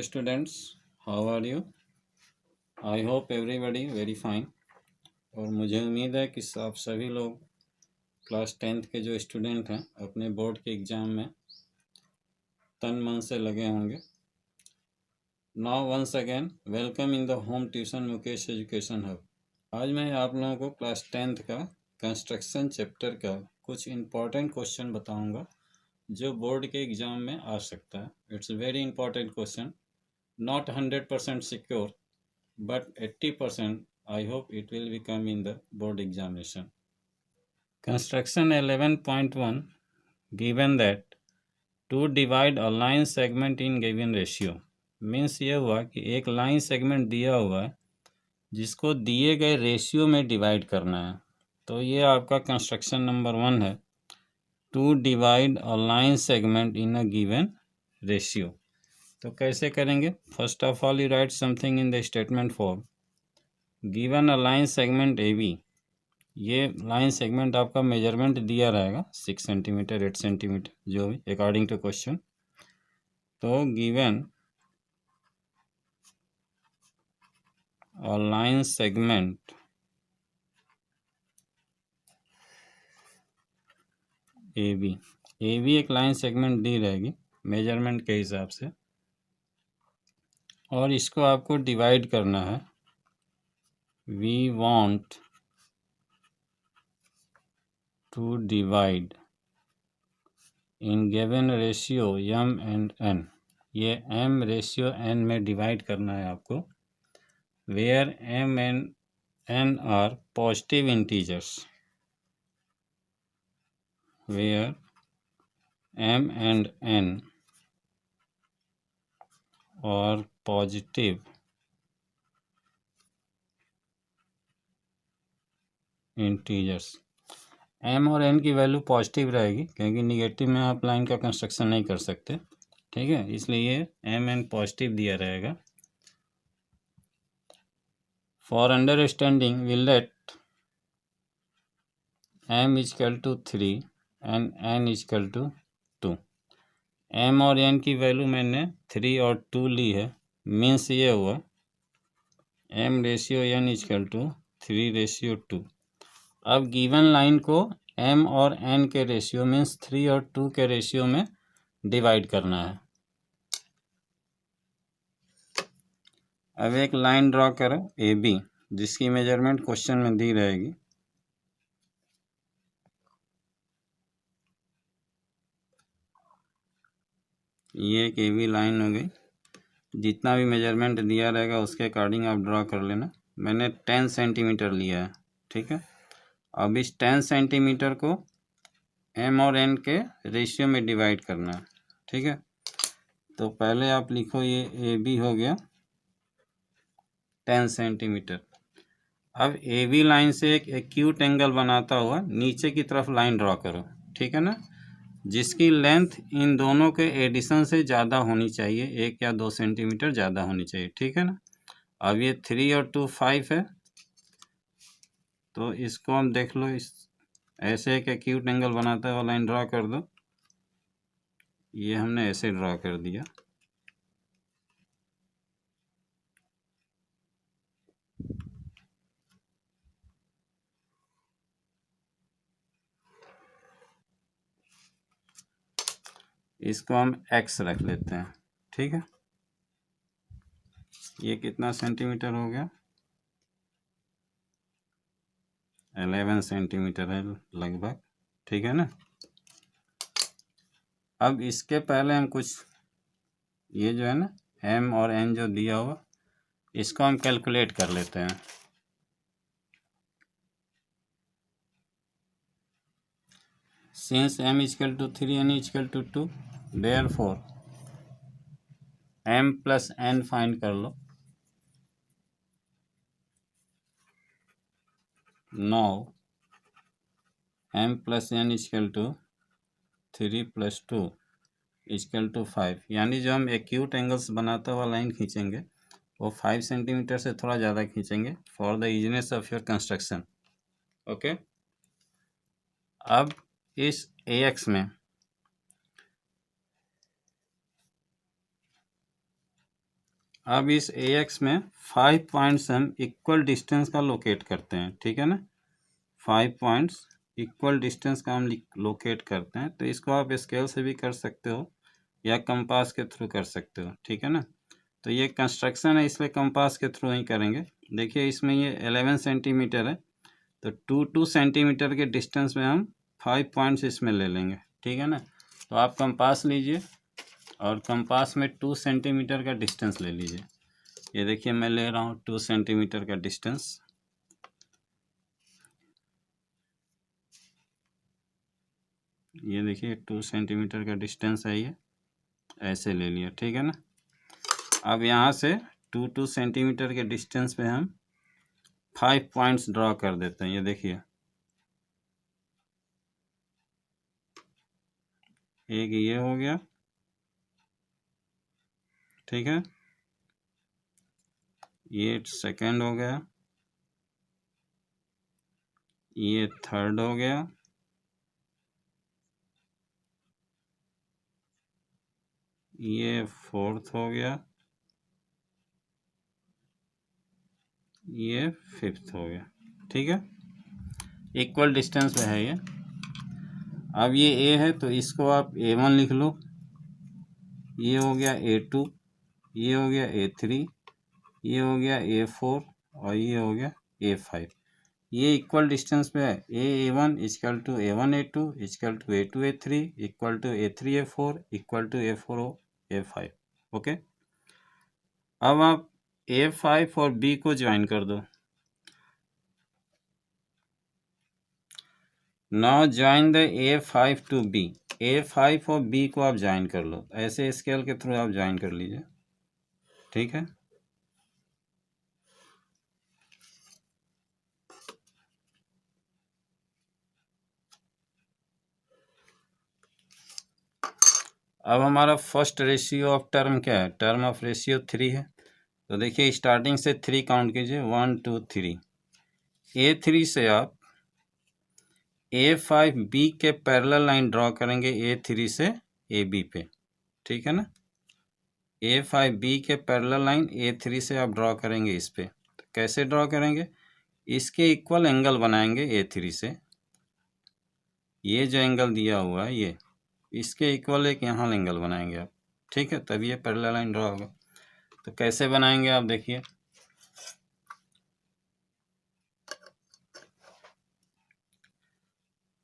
students, how are you? I hope everybody very fine। और मुझे उम्मीद है कि आप सभी लोग क्लास 10th के जो स्टूडेंट हैं अपने बोर्ड के एग्ज़ाम में तन मन से लगे होंगे। Now once again welcome in the home tuition Mukesh education hub. आज मैं आप लोगों को क्लास 10th का कंस्ट्रक्शन चैप्टर का कुछ इम्पॉर्टेंट क्वेश्चन बताऊंगा जो बोर्ड के एग्ज़ाम में आ सकता है। It's very important question, not 100% secure, but 80% I hope it will become in the board examination. Construction 11.1 given that to divide a line segment in given ratio means ये हुआ कि एक लाइन सेगमेंट दिया हुआ है जिसको दिए गए रेशियो में डिवाइड करना है। तो ये आपका कंस्ट्रक्शन नंबर 1 है, to divide a line segment in a given ratio. तो कैसे करेंगे? First of all you write something in the statement form. Given a line segment A B, ये लाइन सेगमेंट आपका मेजरमेंट दिया रहेगा 6 सेंटीमीटर 8 सेंटीमीटर जो भी अकॉर्डिंग टू क्वेश्चन। तो given a line segment A B एक लाइन सेगमेंट दी रहेगी मेजरमेंट के हिसाब से, और इसको आपको डिवाइड करना है। We want to divide in given ratio m and n, ये m रेशियो n में डिवाइड करना है आपको। Where m and n are positive integers, where m and n और पॉजिटिव इंटीजर्स। m और n की वैल्यू पॉजिटिव रहेगी क्योंकि निगेटिव में आप लाइन का कंस्ट्रक्शन नहीं कर सकते, ठीक है, इसलिए ये m n पॉजिटिव दिया रहेगा। For understanding we let m is equal to 3 and n is equal to 2। m और n की वैल्यू मैंने 3 और 2 ली है, मीन्स ये हुआ m ratio n is equal to 3 ratio 2। अब गिवन लाइन को m और n के रेशियो मीन्स 3 और 2 के रेशियो में डिवाइड करना है। अब एक लाइन ड्रॉ करो ए बी जिसकी मेजरमेंट क्वेश्चन में दी रहेगी। ये एक ए बी लाइन हो गई, जितना भी मेजरमेंट दिया रहेगा उसके अकॉर्डिंग आप ड्रॉ कर लेना। मैंने 10 सेंटीमीटर लिया है, ठीक है। अब इस 10 सेंटीमीटर को m और n के रेशियो में डिवाइड करना है, ठीक है। तो पहले आप लिखो ये ए बी हो गया 10 सेंटीमीटर। अब ए बी लाइन से एक एक्यूट एंगल बनाता हुआ नीचे की तरफ लाइन ड्रॉ करो, ठीक है ना, जिसकी लेंथ इन दोनों के एडिशन से ज़्यादा होनी चाहिए, 1 या 2 सेंटीमीटर ज़्यादा होनी चाहिए, ठीक है ना। अब ये 3 और 2 5 है, तो इसको हम देख लो, इस ऐसे एक एक्यूट एंगल बनाता हुआ लाइन ड्रॉ कर दो। ये हमने ऐसे ड्रॉ कर दिया। इसको हम x रख लेते हैं, ठीक है। ये कितना सेंटीमीटर हो गया? 11 सेंटीमीटर है लगभग, ठीक है ना। अब इसके पहले हम कुछ ये जो है ना m और n जो दिया हुआ इसको हम कैलकुलेट कर लेते हैं। Since m is equal to 3 n is equal to 2, therefore m plus n find कर लो। Now m plus n is equal to 3 plus 2 is equal to 5, यानी जो हम एक्यूट एंगल्स बनाता हुआ लाइन खींचेंगे वो 5 सेंटीमीटर से थोड़ा ज़्यादा खींचेंगे for the easiness of your construction, okay. अब इस AX में अब इस ए एक्स में 5 पॉइंट्स हम इक्वल डिस्टेंस का लोकेट करते हैं, ठीक है ना। 5 पॉइंट्स इक्वल डिस्टेंस का हम लोकेट करते हैं, तो इसको आप स्केल से भी कर सकते हो या कंपास के थ्रू कर सकते हो, ठीक है ना। तो ये कंस्ट्रक्शन है, इसलिए कंपास के थ्रू ही करेंगे। देखिए इसमें ये 11 सेंटीमीटर है, तो 2 सेंटीमीटर के डिस्टेंस में हम 5 पॉइंट्स इसमें ले लेंगे, ठीक है ना। तो आप कंपास लीजिए और कंपास में 2 सेंटीमीटर का डिस्टेंस ले लीजिए। ये देखिए मैं ले रहा हूँ 2 सेंटीमीटर का डिस्टेंस। ये देखिए 2 सेंटीमीटर का डिस्टेंस है, ये ऐसे ले लिया, ठीक है ना। अब यहाँ से 2 सेंटीमीटर के डिस्टेंस पे हम 5 पॉइंट्स ड्रॉ कर देते हैं। ये देखिए एक ये हो गया, ठीक है, ये सेकंड हो गया, ये थर्ड हो गया, ये फोर्थ हो गया, ये फिफ्थ हो गया, ठीक है। इक्वल डिस्टेंस पे है ये। अब ये ए है तो इसको आप A1 लिख लो, ये हो गया A2, ये हो गया A3, ये हो गया A4 और ये हो गया A5। ये इक्वल डिस्टेंस पे है। A1 equal to A1 A2 equal to A2 A3 equal to A3 A4 equal to A4 A5। Okay, अब आप A5 और B को ज्वाइन कर दो। Now join the A5 to B। A5 और B को आप ज्वाइन कर लो, ऐसे स्केल के थ्रू आप ज्वाइन कर लीजिए, ठीक है। अब हमारा फर्स्ट रेशियो ऑफ टर्म क्या है, टर्म ऑफ रेशियो 3 है। तो देखिए स्टार्टिंग से 3 काउंट कीजिए, 1 2 3। A3 से आप A5B के पैरेलल लाइन ड्रॉ करेंगे A3 से AB पे, ठीक है ना। A5B के पैरेलल लाइन A3 से आप ड्रॉ करेंगे इस पे। तो कैसे ड्रॉ करेंगे, इसके इक्वल एंगल बनाएंगे A3 से। ये जो एंगल दिया हुआ है ये, इसके इक्वल एक यहाँ एंगल बनाएंगे आप, ठीक है, तभी ये पैरेलल लाइन ड्रॉ होगा। तो कैसे बनाएंगे आप देखिए,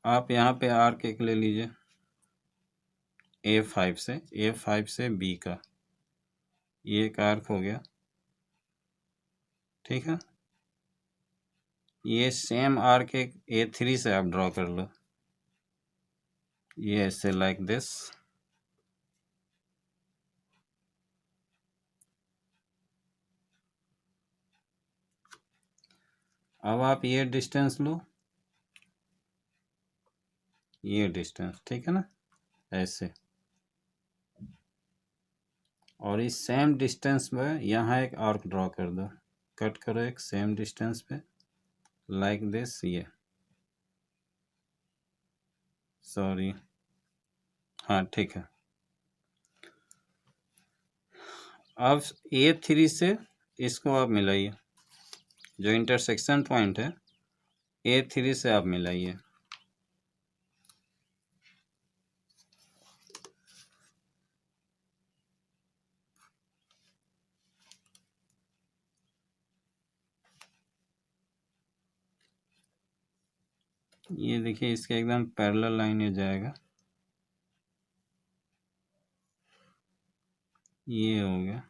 आप यहाँ पे आर्क एक ले लीजिए A5 से B का, ये एक आर्क हो गया, ठीक है। ये सेम आर्क एक A3 से आप ड्रॉ कर लो, ये ऐसे लाइक दिस। अब आप ये डिस्टेंस लो, ये डिस्टेंस, ठीक है ना, ऐसे। और इस सेम डिस्टेंस में यहाँ एक आर्क ड्रॉ कर दो, कट करो एक सेम डिस्टेंस पे लाइक दिस। ये सॉरी, हाँ ठीक है। अब A3 से इसको आप मिलाइए, जो इंटरसेक्शन पॉइंट है A3 से आप मिलाइए। ये देखिए इसके एकदम पैरेलल लाइन ये जाएगा, ये हो गया,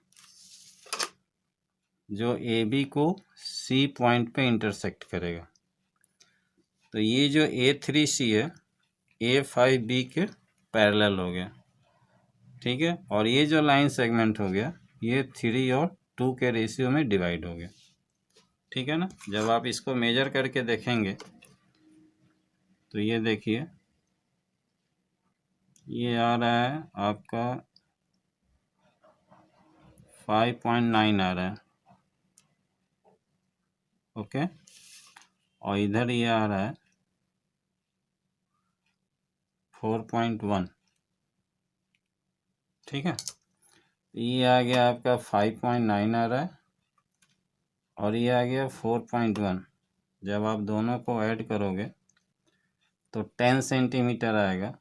जो AB को C पॉइंट पे इंटरसेक्ट करेगा। तो ये जो A3C है A5B के पैरेलल हो गया, ठीक है। और ये जो लाइन सेगमेंट हो गया ये 3 और 2 के रेशियो में डिवाइड हो गया, ठीक है ना। जब आप इसको मेजर करके देखेंगे तो ये देखिए ये आ रहा है आपका 5.9 आ रहा है, ओके। और इधर ये आ रहा है 4.1, ठीक है। ये आ गया आपका 5.9 आ रहा है और ये आ गया 4.1। जब आप दोनों को ऐड करोगे तो 10 सेंटीमीटर आएगा।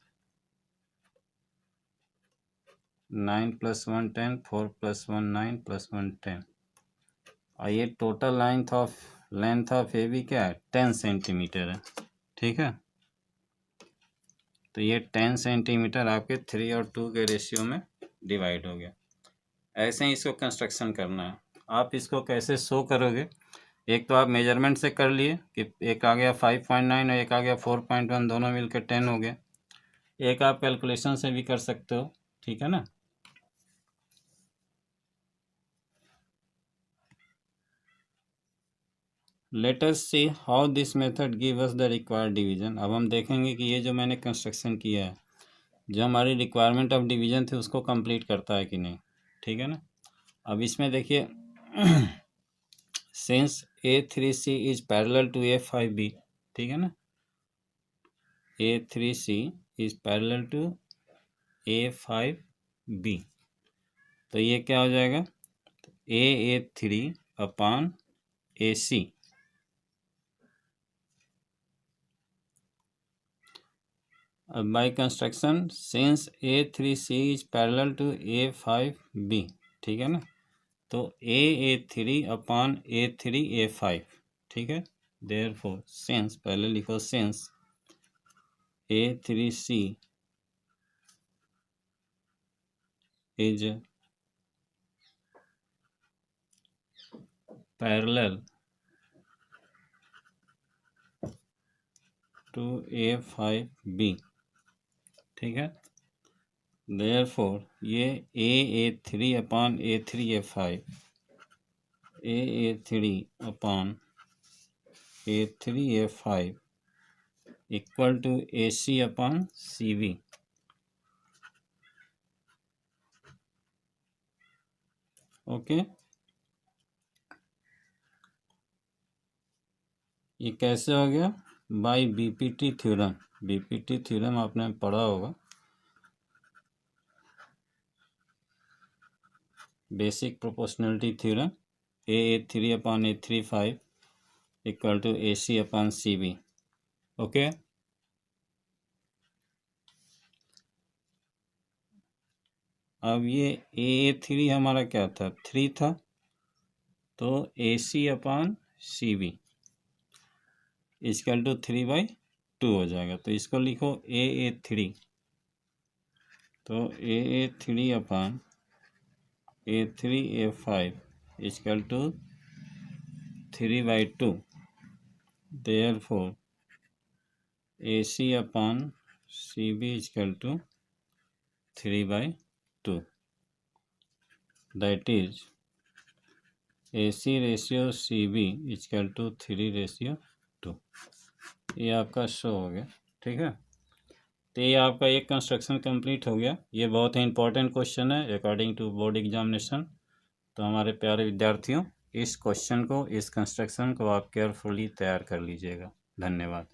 9 + 1 10, 4 + 1 9 + 1 10। और ये total length of A B क्या है, 10 सेंटीमीटर है। ठीक है, तो ये 10 सेंटीमीटर आपके 3 और 2 के रेशियो में डिवाइड हो गया। ऐसे ही इसको कंस्ट्रक्शन करना है। आप इसको कैसे शो करोगे, एक तो आप मेजरमेंट से कर लिए कि एक आ गया 5.9 और एक आ गया 4.1, दोनों मिलकर 10 हो गए। एक आप कैलकुलेशन से भी कर सकते हो, ठीक है ना। Let us see how this method give us the required division. अब हम देखेंगे कि ये जो मैंने कंस्ट्रक्शन किया है, जो हमारी रिक्वायरमेंट ऑफ डिवीजन थी उसको कंप्लीट करता है कि नहीं। ठीक है ना। अब इसमें देखिए since A3C is parallel to A5B, ठीक है ना, A3C is parallel to A5B, तो ये क्या हो जाएगा, A3 अपॉन AC। अब by construction since A3C is parallel to A5B, ठीक है ना, तो A3 अपॉन A3 A5, ठीक है। देयरफॉर सिंस, पहले लिखो since A3C is parallel to A5B, ठीक है। देयरफॉर ये A3 upon A3 A5, A3 upon A3 A5 equal to AC upon CV। Okay, ये कैसे हो गया, by BPT theorem. BPT theorem आपने पढ़ा होगा, basic proportionality theorem. A3 upon A3 5 equal to AC upon CV। Okay, अब ये A3 हमारा क्या था, 3 था, तो AC upon CV equal to 3/2 हो जाएगा। तो इसको लिखो A3, तो A3 upon A3 A5 equal to 3/2। Therefore AC upon CV equal to 3/2, that is AC ratio CV equal to 3/2। ये आपका शो हो गया, ठीक है। तो ये आपका एक कंस्ट्रक्शन कंप्लीट हो गया। ये बहुत ही इंपॉर्टेंट क्वेश्चन है अकॉर्डिंग टू बोर्ड एग्जामिनेशन। तो हमारे प्यारे विद्यार्थियों, इस क्वेश्चन को, इस कंस्ट्रक्शन को आप केयरफुली तैयार कर लीजिएगा। धन्यवाद।